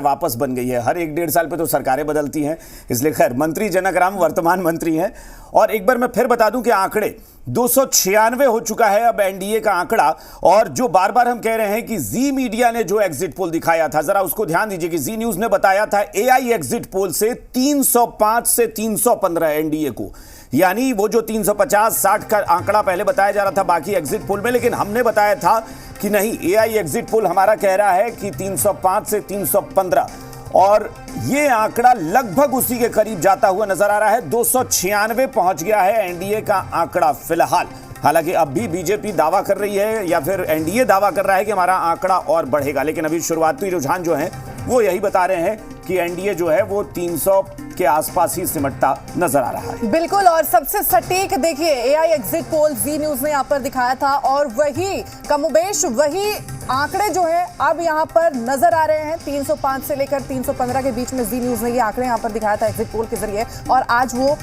वापस बन गई है। हर 1-1.5 साल पे तो सरकारें बदलती हैं, इसलिए खैर मंत्री जनक राम वर्तमान मंत्री हैं। और एक बार मैं फिर बता दूं कि आंकड़े 296 हो चुका है अब एनडीए का आंकड़ा। और जो बार बार हम कह रहे हैं कि जी मीडिया ने जो एग्जिट पोल दिखाया था, जरा उसको ध्यान दीजिए कि जी न्यूज ने बताया था एआई एग्जिट पोल से 305 से 315 एनडीए को, यानी वो जो 350-60 का आंकड़ा पहले बताया जा रहा था बाकी एग्जिट पोल में, लेकिन हमने बताया था कि नहीं, एआई एग्जिट पोल हमारा कह रहा है कि 305 से 315, और ये आंकड़ा लगभग उसी के करीब जाता हुआ नजर आ रहा है। 296 पहुंच गया है एनडीए का आंकड़ा फिलहाल। हालांकि अब भी बीजेपी दावा कर रही है या फिर एनडीए दावा कर रहा है कि हमारा आंकड़ा और बढ़ेगा, लेकिन अभी शुरुआती रुझान जो है वो यही बता रहे हैं कि एनडीए जो है वो 300 के आसपास ही सिमटता नजर आ रहा है। बिल्कुल, और सबसे सटीक देखिए एआई एग्जिट पोल जी न्यूज ने यहाँ पर दिखाया था, और वही कमोबेश वही आंकड़े जो है अब यहाँ पर नजर आ रहे हैं। 305 से लेकर 315 के बीच में जी न्यूज ने ये आंकड़े यहाँ पर दिखाया था एग्जिट पोल के जरिए, और आज वो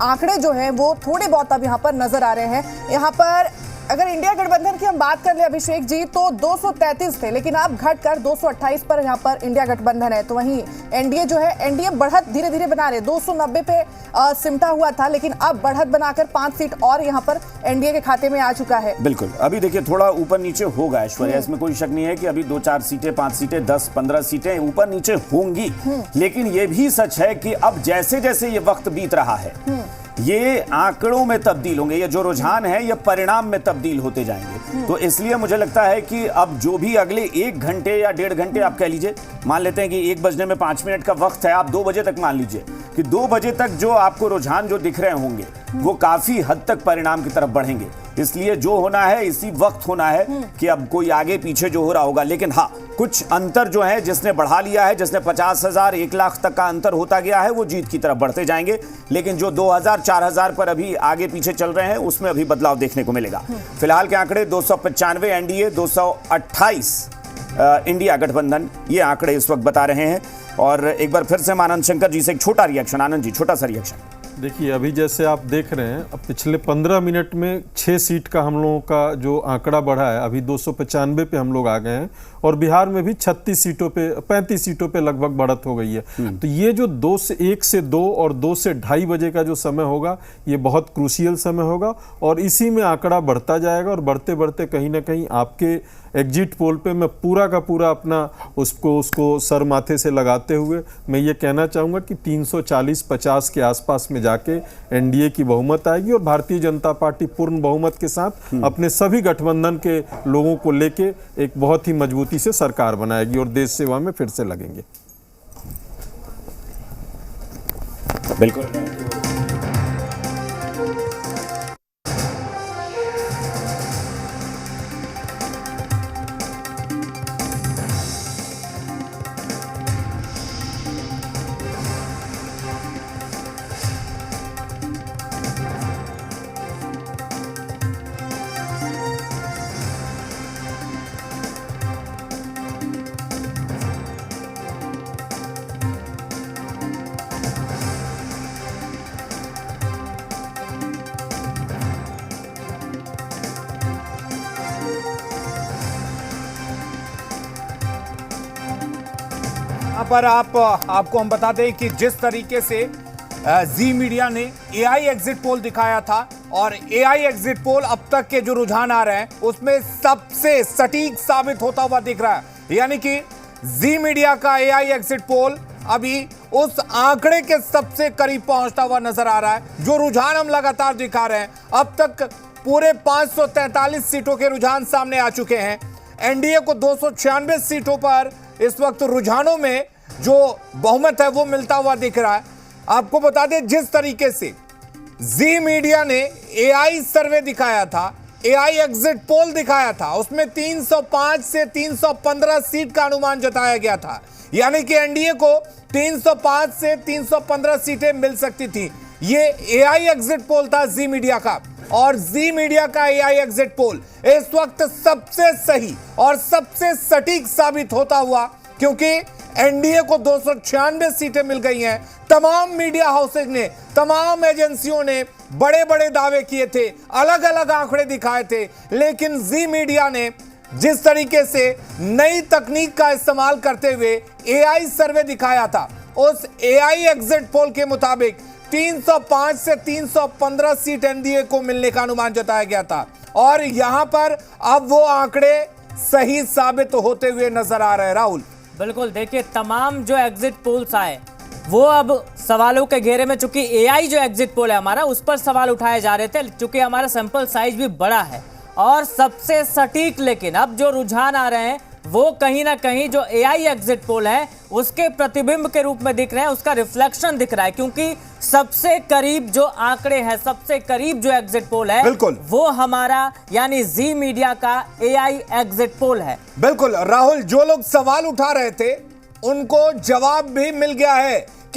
आंकड़े जो है वो थोड़े बहुत अब यहाँ पर नजर आ रहे हैं। यहाँ पर अगर इंडिया गठबंधन की हम बात कर ले अभिषेक जी, तो 233 थे, लेकिन अब घटकर 228 पर यहाँ पर इंडिया गठबंधन है। तो वहीं एनडीए जो है, एनडीए बढ़त धीरे धीरे बना रहे, 290 पे सिमटा हुआ था, लेकिन अब बढ़त बनाकर 5 सीट और यहाँ पर एनडीए के खाते में आ चुका है। बिल्कुल, अभी देखिए थोड़ा ऊपर नीचे होगा ऐश्वर्या, इसमें कोई शक नहीं है कि अभी 2-4 सीटें, 5 सीटें, 10-15 सीटें ऊपर नीचे होंगी। लेकिन ये भी सच है कि अब जैसे जैसे ये वक्त बीत रहा है, ये आंकड़ों में तब्दील होंगे, ये जो रुझान है ये परिणाम में तब्दील होते जाएंगे। तो इसलिए मुझे लगता है कि अब जो भी अगले 1 घंटे या 1.5 घंटे आप कह लीजिए, मान लेते हैं कि 1 बजने में 5 मिनट का वक्त है, आप 2 बजे तक मान लीजिए कि 2 बजे तक जो आपको रुझान जो दिख रहे होंगे वो काफी हद तक परिणाम की तरफ बढ़ेंगे। इसलिए जो होना है इसी वक्त होना है कि अब कोई आगे पीछे जो हो रहा होगा, लेकिन हाँ कुछ अंतर जो है जिसने बढ़ा लिया है, जिसने 50,000 1 लाख तक का अंतर होता गया है, वो जीत की तरफ बढ़ते जाएंगे। लेकिन जो 2,000-4,000 पर अभी आगे पीछे चल रहे हैं उसमें अभी बदलाव देखने को मिलेगा। फिलहाल के आंकड़े 295 एनडीए, 228 इंडिया गठबंधन, ये आंकड़े इस वक्त बता रहे हैं। और एक बार फिर से हम आनंद शंकर जी से एक छोटा रिएक्शन। आनंद जी, छोटा सा रिएक्शन। देखिए, अभी जैसे आप देख रहे हैं, अब पिछले 15 मिनट में 6 सीट का हम लोगों का जो आंकड़ा बढ़ा है, अभी 295 पे हम लोग आ गए हैं, और बिहार में भी 36 सीटों पे, 35 सीटों पे लगभग बढ़त हो गई है। तो ये जो 1 से 2 और 2 से 2:30 बजे का जो समय होगा, ये बहुत क्रूशियल समय होगा, और इसी में आंकड़ा बढ़ता जाएगा। और बढ़ते बढ़ते कहीं ना कहीं आपके एग्जिट पोल पे मैं पूरा का पूरा अपना उसको सर माथे से लगाते हुए मैं ये कहना चाहूँगा कि 340-50 के आसपास में जाके एनडीए की बहुमत आएगी, और भारतीय जनता पार्टी पूर्ण बहुमत के साथ अपने सभी गठबंधन के लोगों को लेके एक बहुत ही मजबूती से सरकार बनाएगी और देश सेवा में फिर से लगेंगे। बिल्कुल। पर आपको हम बता दें कि जिस तरीके से जी मीडिया ने एआई एग्जिट पोल दिखाया था, और एआई एग्जिट पोल अब तक के जो रुझान आ रहे हैं उसमें सबसे सटीक साबित होता हुआ दिख रहा है। यानी कि जी मीडिया का एआई एग्जिट पोल अभी उस आंकड़े के सबसे करीब पहुंचता हुआ नजर आ रहा है जो रुझान हम लगातार दिखा रहे हैं। अब तक पूरे 543 सीटों के रुझान सामने आ चुके हैं। एनडीए को 296 सीटों पर इस वक्त रुझानों में जो बहुमत है वो मिलता हुआ दिख रहा है। आपको बता दें जिस तरीके से जी मीडिया ने एआई सर्वे दिखाया था, एआई एग्जिट पोल दिखाया था, उसमें 305 से 315 सीट का अनुमान जताया गया था। यानी कि एनडीए को 305 से 315 सीटें मिल सकती थी। ये एआई एग्जिट पोल था जी मीडिया का, और जी मीडिया का एआई एग्जिट पोल इस वक्त सबसे सही और सबसे सटीक साबित होता हुआ, क्योंकि एनडीए को 296 सीटें मिल गई हैं। तमाम मीडिया हाउसेज ने, तमाम एजेंसियों ने बड़े बड़े दावे किए थे, अलग अलग आंकड़े दिखाए थे, लेकिन जी मीडिया ने जिस तरीके से नई तकनीक का इस्तेमाल करते हुए एआई सर्वे दिखाया था, उस एआई एग्जिट पोल के मुताबिक 305 से 315 सीट एनडीए को मिलने का अनुमान जताया गया था और यहां पर अब वो आंकड़े सही साबित होते हुए नजर आ रहे हैं। राहुल, बिल्कुल, देखिए तमाम जो एग्जिट पोल्स आए वो अब सवालों के घेरे में, चूंकि एआई जो एग्जिट पोल है हमारा, उस पर सवाल उठाए जा रहे थे, चूंकि हमारा सैंपल साइज भी बड़ा है और सबसे सटीक, लेकिन अब जो रुझान आ रहे हैं वो कहीं ना कहीं जो एआई एग्जिट पोल है उसके प्रतिबिंब के रूप में दिख रहे हैं, उसका रिफ्लेक्शन दिख रहा है, क्योंकि सबसे करीब जो आंकड़े हैं, सबसे करीब जो एग्जिट पोल है बिल्कुल वो हमारा यानी जी मीडिया का एआई एग्जिट पोल है। बिल्कुल राहुल, जो लोग सवाल उठा रहे थे उनको जवाब भी मिल गया है।